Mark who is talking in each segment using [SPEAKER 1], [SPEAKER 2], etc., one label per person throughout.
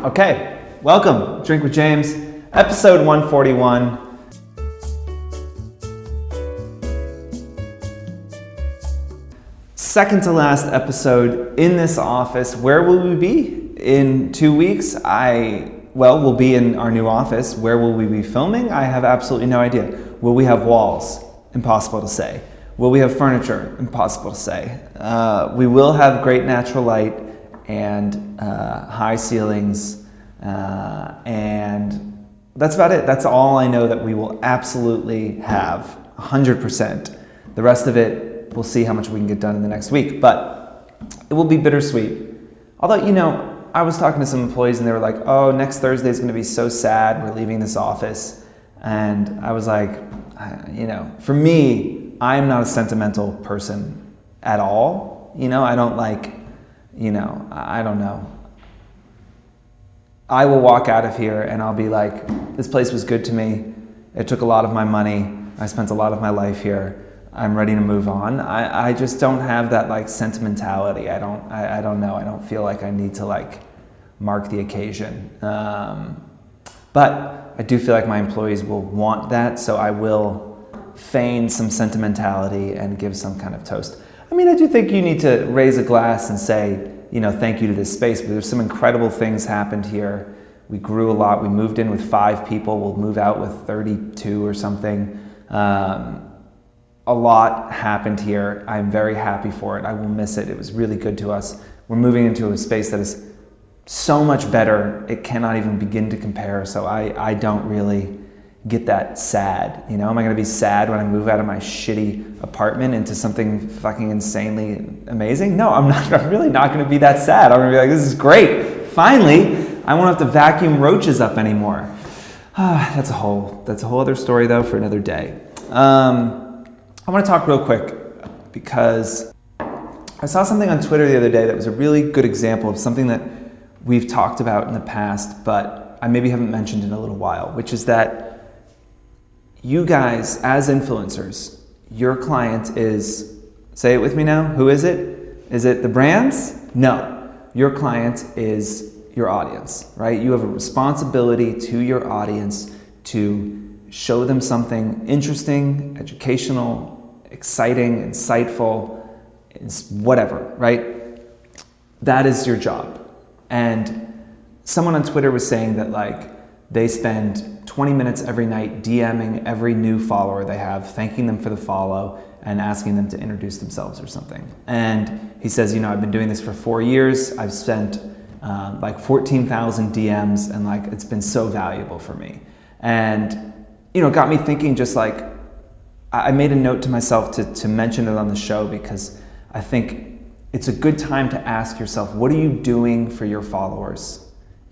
[SPEAKER 1] Okay, welcome, Drink with James, episode 141. Second to last episode in this office. Where will we be in 2 weeks? We'll be in our new office. Where will we be filming? I have absolutely no idea. Will we have walls? Impossible to say. Will we have furniture? Impossible to say. We will have great natural light and high ceilings, and that's about it. That's all I know that we will absolutely have, 100%. The rest of it, we'll see how much we can get done in the next week, but it will be bittersweet. Although, I was talking to some employees and they were like, oh, next Thursday is going to be so sad. We're leaving this office. And I was like, for me, I'm not a sentimental person at all. I don't like, I don't know. I will walk out of here and I'll be like, this place was good to me. It took a lot of my money. I spent a lot of my life here. I'm ready to move on. I just don't have that like sentimentality. I don't know. I don't feel like I need to like mark the occasion. But I do feel like my employees will want that, so I will feign some sentimentality and give some kind of toast. I do think you need to raise a glass and say, thank you to this space, but there's some incredible things happened here. We grew a lot. We moved in with 5 people. We'll move out with 32 or something. A lot happened here. I'm very happy for it. I will miss it. It was really good to us. We're moving into a space that is so much better. It cannot even begin to compare. So I don't really get that sad. Am I going to be sad when I move out of my shitty apartment into something fucking insanely amazing? No, I'm not. I'm really not going to be that sad. I'm going to be like, this is great. Finally, I won't have to vacuum roaches up anymore. That's a whole other story though for another day. I want to talk real quick because I saw something on Twitter the other day that was a really good example of something that we've talked about in the past, but I maybe haven't mentioned in a little while, which is that you guys, as influencers, your client is, say it with me now, who is it? Is it the brands? No. Your client is your audience, right? You have a responsibility to your audience to show them something interesting, educational, exciting, insightful, whatever, right? That is your job. And someone on Twitter was saying that like they spend 20 minutes every night DMing every new follower they have, thanking them for the follow and asking them to introduce themselves or something. And he says, I've been doing this for 4 years. I've spent like 14,000 DMs and like it's been so valuable for me. And it got me thinking, just like, I made a note to myself to mention it on the show because I think it's a good time to ask yourself, what are you doing for your followers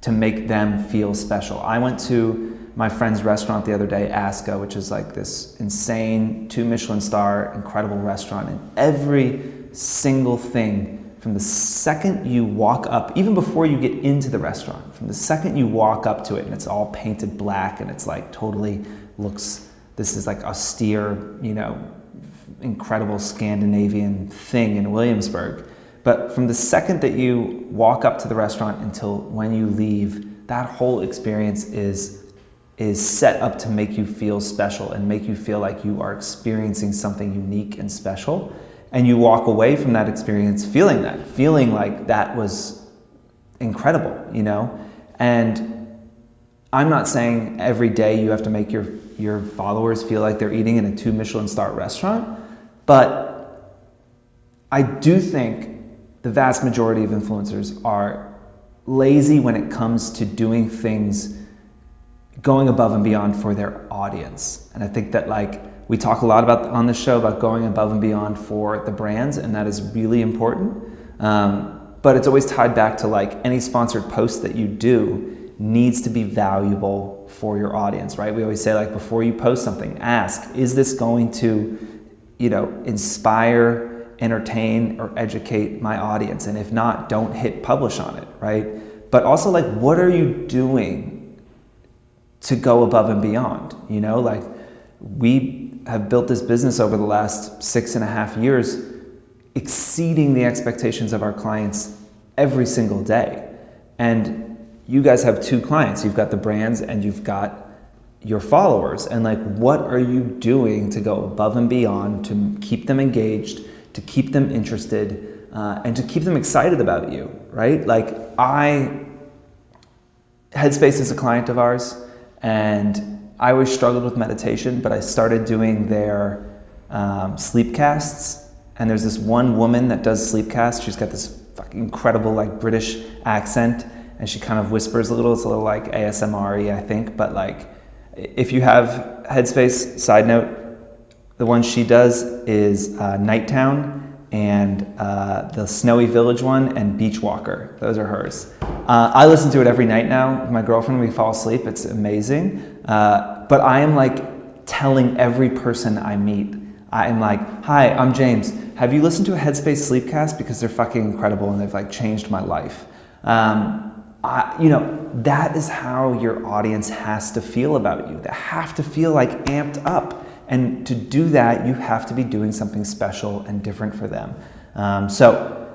[SPEAKER 1] to make them feel special? I went to my friend's restaurant the other day, Aska, which is like this insane 2 Michelin star, incredible restaurant. And every single thing from the second you walk up, even before you get into the restaurant, from the second you walk up to it and it's all painted black and it's like totally looks, this is like austere, incredible Scandinavian thing in Williamsburg. But from the second that you walk up to the restaurant until when you leave, that whole experience is set up to make you feel special and make you feel like you are experiencing something unique and special. And you walk away from that experience feeling like that was incredible, And I'm not saying every day you have to make your followers feel like they're eating in a 2 Michelin star restaurant, but I do think the vast majority of influencers are lazy when it comes to doing things, going above and beyond for their audience. And I think that like we talk a lot about on this show about going above and beyond for the brands, and that is really important. But it's always tied back to like any sponsored post that you do needs to be valuable for your audience, right? We always say like before you post something, ask, is this going to, inspire, entertain, or educate my audience? And if not, don't hit publish on it, right? But also like, what are you doing to go above and beyond? Like we have built this business over the last 6.5 years, exceeding the expectations of our clients every single day. And you guys have two clients. You've got the brands and you've got your followers, and like, what are you doing to go above and beyond to keep them engaged, to keep them interested, and to keep them excited about you, right? Like, Headspace is a client of ours, and I always struggled with meditation, but I started doing their sleep casts, and there's this one woman that does sleep casts. She's got this fucking incredible like British accent, and she kind of whispers a little. It's a little like ASMR-y, I think, but like, if you have Headspace, side note, the one she does is Nighttown and the Snowy Village one and Beach Walker. Those are hers. I listen to it every night now with my girlfriend when we fall asleep. It's amazing. But I am like telling every person I meet, I am like, hi, I'm James. Have you listened to a Headspace Sleepcast? Because they're fucking incredible and they've like changed my life. That is how your audience has to feel about you. They have to feel like amped up. And to do that, you have to be doing something special and different for them. So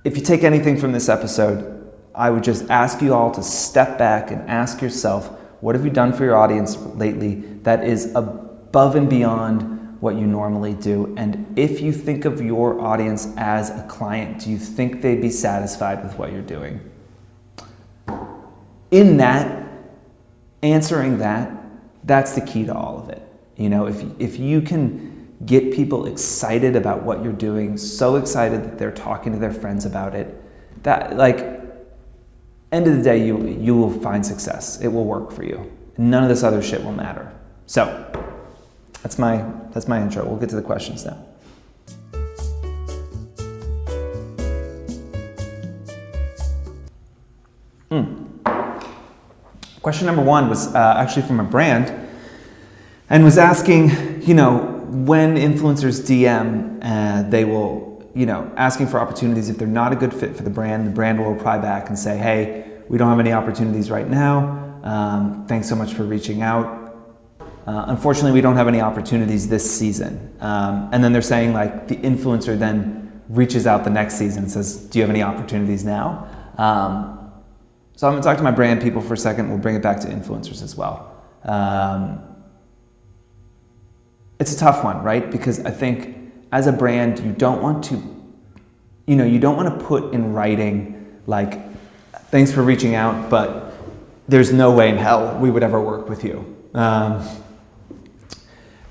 [SPEAKER 1] if you take anything from this episode, I would just ask you all to step back and ask yourself, what have you done for your audience lately that is above and beyond what you normally do? And if you think of your audience as a client, do you think they'd be satisfied with what you're doing? In that, answering that, that's the key to all of it. You know, if you can get people excited about what you're doing, so excited that they're talking to their friends about it, that like, end of the day, you will find success. It will work for you. None of this other shit will matter. So that's my intro. We'll get to the questions now. Question number one was actually from a brand, and was asking, when influencers DM, they will, asking for opportunities. If they're not a good fit for the brand will reply back and say, hey, we don't have any opportunities right now. Thanks so much for reaching out. Unfortunately, we don't have any opportunities this season. And then they're saying like the influencer then reaches out the next season and says, do you have any opportunities now? So I'm gonna talk to my brand people for a second. We'll bring it back to influencers as well. It's a tough one, right? Because I think as a brand, you don't want to put in writing like, thanks for reaching out, but there's no way in hell we would ever work with you.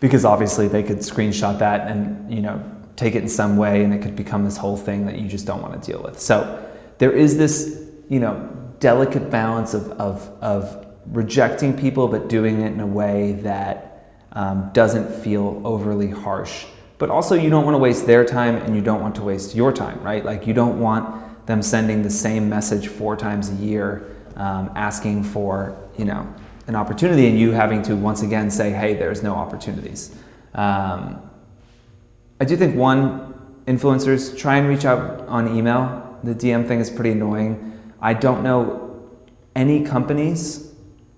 [SPEAKER 1] Because obviously they could screenshot that and, take it in some way, and it could become this whole thing that you just don't want to deal with. So there is this, delicate balance of rejecting people, but doing it in a way that doesn't feel overly harsh. But also you don't want to waste their time, and you don't want to waste your time, right? Like, you don't want them sending the same message 4 times a year, asking for, an opportunity, and you having to once again say, hey, there's no opportunities. I do think influencers try and reach out on email. The DM thing is pretty annoying. I don't know any companies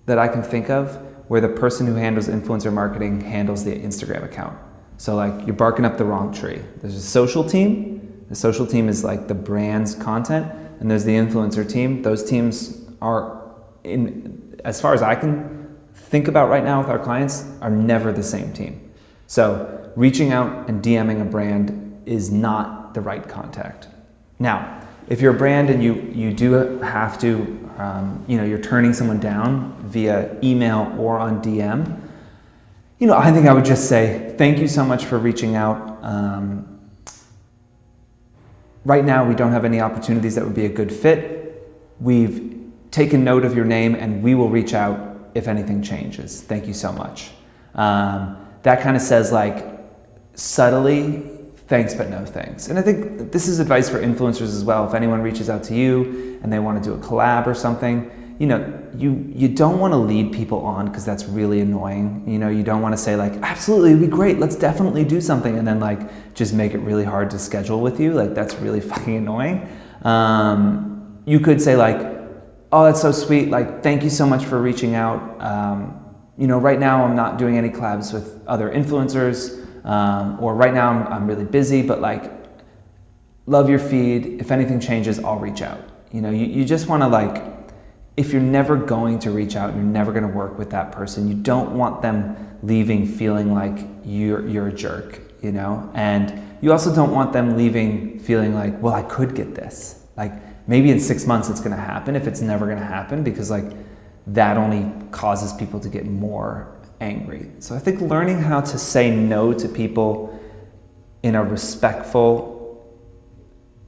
[SPEAKER 1] that I can think of where the person who handles influencer marketing handles the Instagram account. So like, you're barking up the wrong tree. There's a social team. The social team is like the brand's content, and there's the influencer team. Those teams are, as far as I can think about right now with our clients, are never the same team. So reaching out and DMing a brand is not the right contact. Now, if you're a brand and you do have to, you're turning someone down via email or on DM, I think I would just say, thank you so much for reaching out. Right now, we don't have any opportunities that would be a good fit. We've taken note of your name, and we will reach out if anything changes. Thank you so much. That kind of says like, subtly, thanks, but no thanks. And I think this is advice for influencers as well. If anyone reaches out to you and they want to do a collab or something, you don't want to lead people on, because that's really annoying. You don't want to say like, absolutely, it'd be great, let's definitely do something, and then like just make it really hard to schedule with you. Like, that's really fucking annoying. You could say like, oh, that's so sweet, like, thank you so much for reaching out. Right now I'm not doing any collabs with other influencers. Or right now I'm really busy, but like, love your feed. If anything changes, I'll reach out. You just want to like if you're never going to reach out, you're never going to work with that person, you don't want them leaving feeling like you're a jerk, you know? And you also don't want them leaving feeling like, well, I could get this. Like maybe in 6 months it's going to happen if it's never going to happen, because like that only causes people to get more angry. So I think learning how to say no to people in a respectful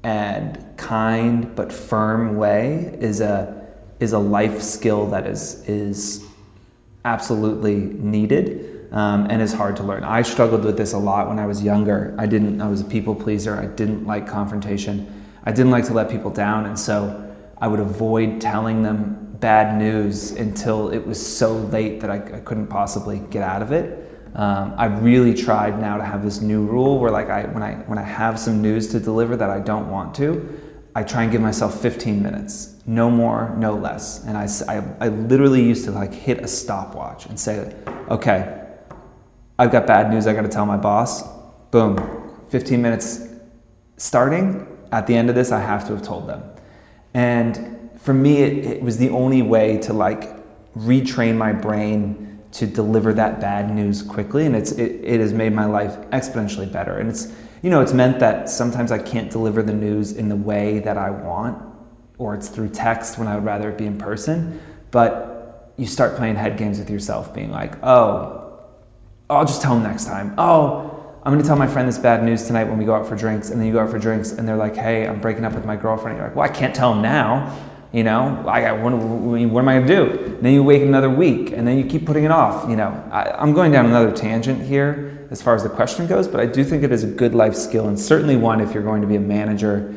[SPEAKER 1] and kind but firm way is a life skill that is absolutely needed, and is hard to learn. I struggled with this a lot when I was younger. I was a people pleaser. I didn't like confrontation. I didn't like to let people down, and so I would avoid telling them bad news until it was so late that I couldn't possibly get out of it. I really tried now to have this new rule where like when I have some news to deliver that I don't want to, I try and give myself 15 minutes, no more, no less. And I literally used to like hit a stopwatch and say, okay, I've got bad news I got to tell my boss. Boom, 15 minutes starting. At the end of this, I have to have told them. And for me, it was the only way to like retrain my brain to deliver that bad news quickly, and it has made my life exponentially better. And it's meant that sometimes I can't deliver the news in the way that I want, or it's through text when I would rather it be in person. But you start playing head games with yourself, being like, oh, I'll just tell them next time. Oh, I'm gonna tell my friend this bad news tonight when we go out for drinks. And then you go out for drinks and they're like, hey, I'm breaking up with my girlfriend. And you're like, well, I can't tell them now. You know, what am I gonna do? And then you wait another week and then you keep putting it off. You know, I'm going down another tangent here as far as the question goes, but I do think it is a good life skill, and certainly one if you're going to be a manager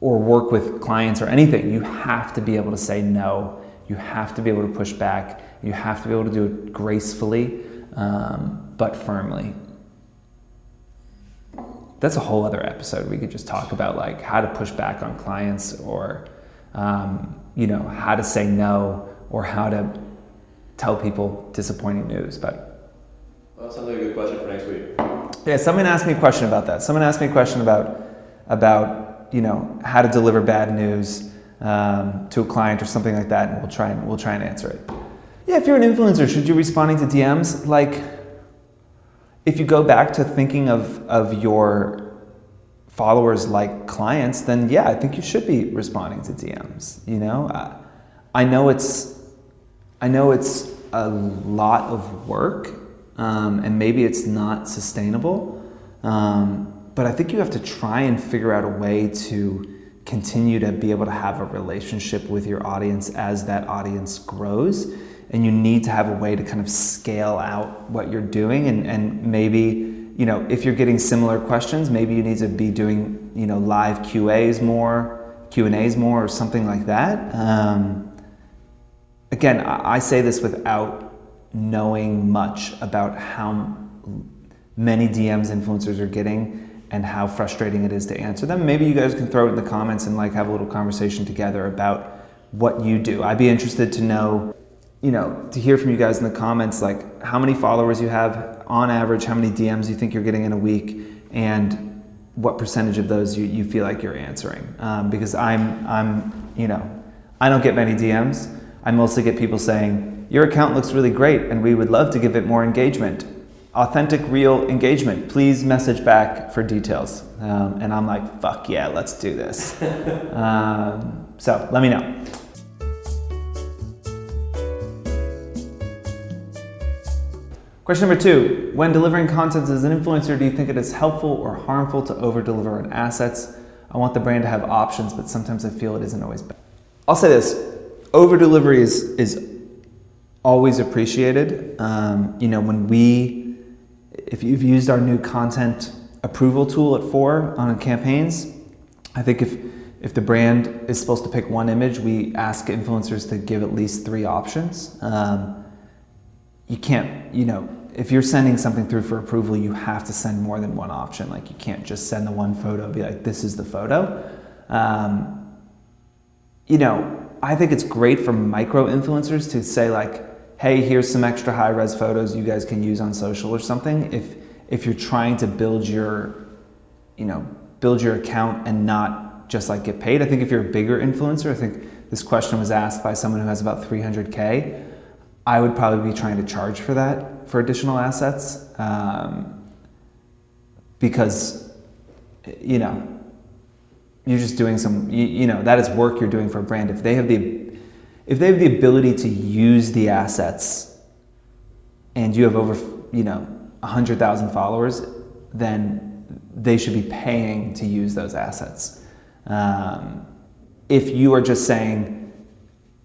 [SPEAKER 1] or work with clients or anything. You have to be able to say no. You have to be able to push back. You have to be able to do it gracefully, but firmly. That's a whole other episode. We could just talk about like how to push back on clients, or how to say no, or how to tell people disappointing news. But
[SPEAKER 2] well, that sounds like a good question for next week.
[SPEAKER 1] Yeah, someone asked me a question about that. Someone asked me a question about how to deliver bad news to a client or something like that, and we'll try and answer it. Yeah, if you're an influencer, should you be responding to DMs? Like, if you go back to thinking of your followers like clients, then yeah, I think you should be responding to DMs. You know, I know it's a lot of work, and maybe it's not sustainable, but I think you have to try and figure out a way to continue to be able to have a relationship with your audience as that audience grows. And you need to have a way to kind of scale out what you're doing, and maybe, if you're getting similar questions, maybe you need to be doing, live Q&As more, or something like that. Again, I say this without knowing much about how many DMs influencers are getting and how frustrating it is to answer them. Maybe you guys can throw it in the comments and like have a little conversation together about what you do. I'd be interested to know, to hear from you guys in the comments, like how many followers you have on average, how many DMs you think you're getting in a week, and what percentage of those you feel like you're answering. Because I don't get many DMs. I mostly get people saying, your account looks really great and we would love to give it more engagement. Authentic, real engagement. Please message back for details. And I'm like, fuck yeah, let's do this. So let me know. Question number 2, when delivering content as an influencer, do you think it is helpful or harmful to over-deliver on assets? I want the brand to have options, but sometimes I feel it isn't always bad. I'll say this, over-delivery is always appreciated. If you've used our new content approval tool at Fohr on campaigns, I think if the brand is supposed to pick one image, we ask influencers to give at least 3 options. You can't, if you're sending something through for approval, you have to send more than one option. Like, you can't just send the one photo and be like, this is the photo. I think it's great for micro influencers to say like, hey, here's some extra high res photos you guys can use on social or something. If you're trying to build your account and not just like get paid. I think if you're a bigger influencer, I think this question was asked by someone who has about 300K, I would probably be trying to charge for that, for additional assets, because, you know, you're just doing that is work you're doing for a brand. If they have the ability to use the assets and you have over, 100,000 followers, then they should be paying to use those assets. If you are just saying,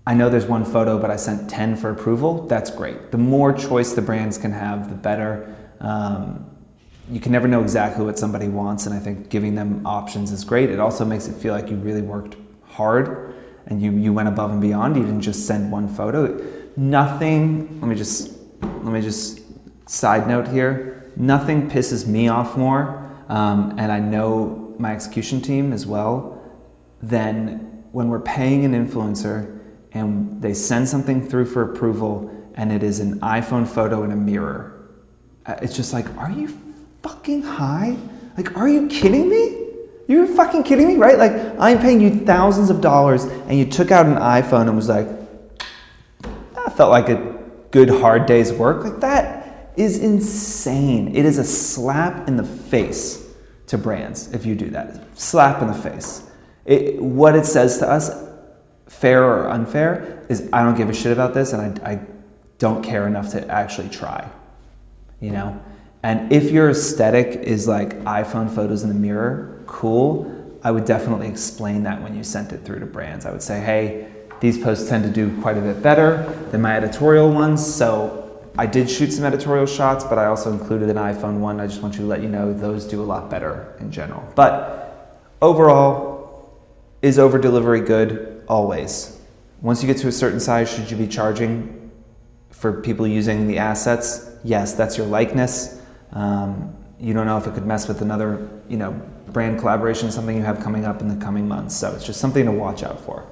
[SPEAKER 1] I know there's one photo, but I sent 10 for approval, that's great. The more choice the brands can have, the better. You can never know exactly what somebody wants, and I think giving them options is great. It also makes it feel like you really worked hard and you went above and beyond. You didn't just send one photo. Nothing, let me just side note here, nothing pisses me off more, and I know my execution team as well, than when we're paying an influencer and they send something through for approval and it is an iPhone photo in a mirror. It's just like, are you fucking high? Like, are you kidding me? You're fucking kidding me, right? Like, I'm paying you thousands of dollars and you took out an iPhone and was like, that felt like a good hard day's work. Like, that is insane. It is a slap in the face to brands if you do that. Slap in the face. What it says to us, fair or unfair, is I don't give a shit about this and I don't care enough to actually try, And if your aesthetic is like iPhone photos in the mirror, cool. I would definitely explain that when you sent it through to brands. I would say, hey, these posts tend to do quite a bit better than my editorial ones. So I did shoot some editorial shots, but I also included an iPhone one. I just want you to let you know those do a lot better in general. But overall, is over delivery good? Always. Once you get to a certain size, should you be charging for people using the assets? Yes, that's your likeness. You don't know if it could mess with another, brand collaboration, something you have coming up in the coming months. So it's just something to watch out for.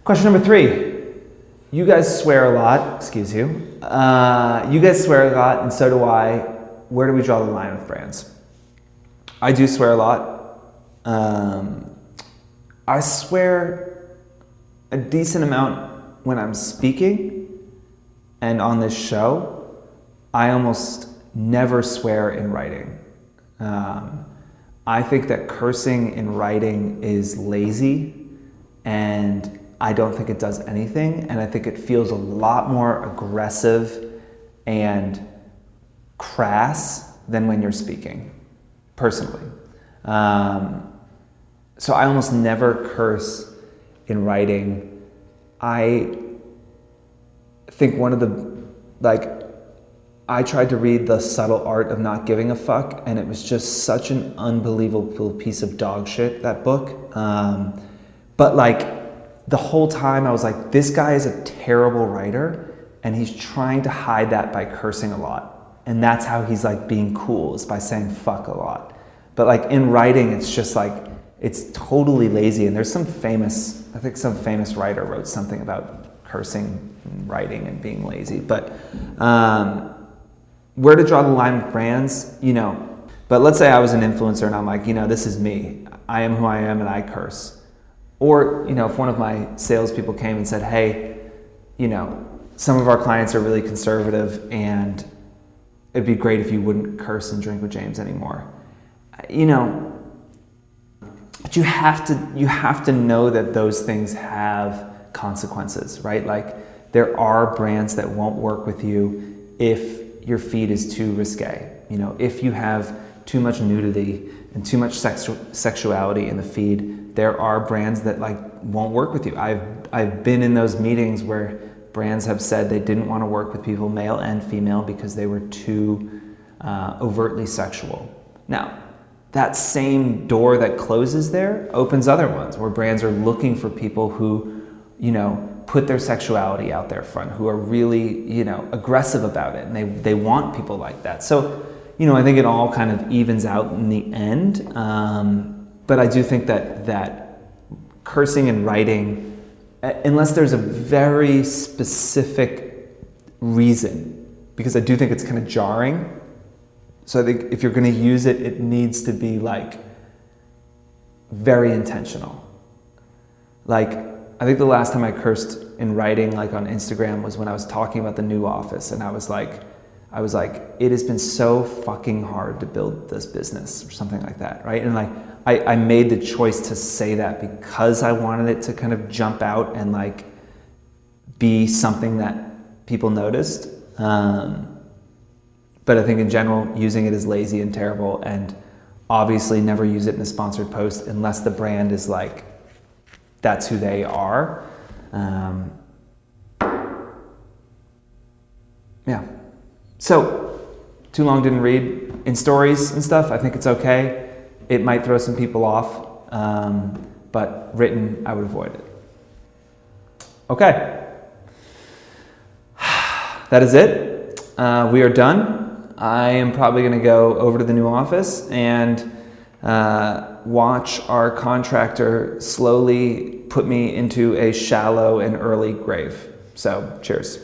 [SPEAKER 1] Question number 3. You guys swear a lot, excuse you. You guys swear a lot, and so do I. Where do we draw the line with brands? I do swear a lot. I swear a decent amount when I'm speaking and on this show. I almost never swear in writing. I think that cursing in writing is lazy, and I don't think it does anything, and I think it feels a lot more aggressive and crass than when you're speaking, personally. So I almost never curse in writing. I think one of the, I tried to read The Subtle Art of Not Giving a Fuck, and it was just such an unbelievable piece of dog shit, that book. But the whole time I was like, this guy is a terrible writer, and he's trying to hide that by cursing a lot. And that's how he's being cool, is by saying fuck a lot. But in writing, it's just it's totally lazy. And there's some famous writer wrote something about cursing in writing and being lazy. But where to draw the line with brands, but let's say I was an influencer and I'm like, this is me. I am who I am and I curse. Or, if one of my salespeople came and said, hey, some of our clients are really conservative and it'd be great if you wouldn't curse and drink with James anymore. But you have to know that those things have consequences, right? There are brands that won't work with you if your feed is too risque. If you have too much nudity and too much sexuality in the feed, there are brands that won't work with you. I've been in those meetings where brands have said they didn't want to work with people, male and female, because they were too overtly sexual. Now, that same door that closes there opens other ones where brands are looking for people who, put their sexuality out there front, who are really, aggressive about it, and they want people like that. So, I think it all kind of evens out in the end. But I do think that cursing and writing, unless there's a very specific reason, because I do think it's kind of jarring. So I think if you're going to use it, it needs to be like very intentional. Like, I think the last time I cursed in writing, like on Instagram, was when I was talking about the new office, and I was like, it has been so fucking hard to build this business, or something like that, right? And like, I made the choice to say that because I wanted it to kind of jump out and like be something that people noticed. But I think in general, using it is lazy and terrible, and obviously never use it in a sponsored post unless the brand is like, that's who they are. Yeah. So, too long didn't read. In stories and stuff, I think it's okay. It might throw some people off, but written, I would avoid it. Okay. That is it. We are done. I am probably going to go over to the new office and watch our contractor slowly put me into a shallow and early grave. So, cheers.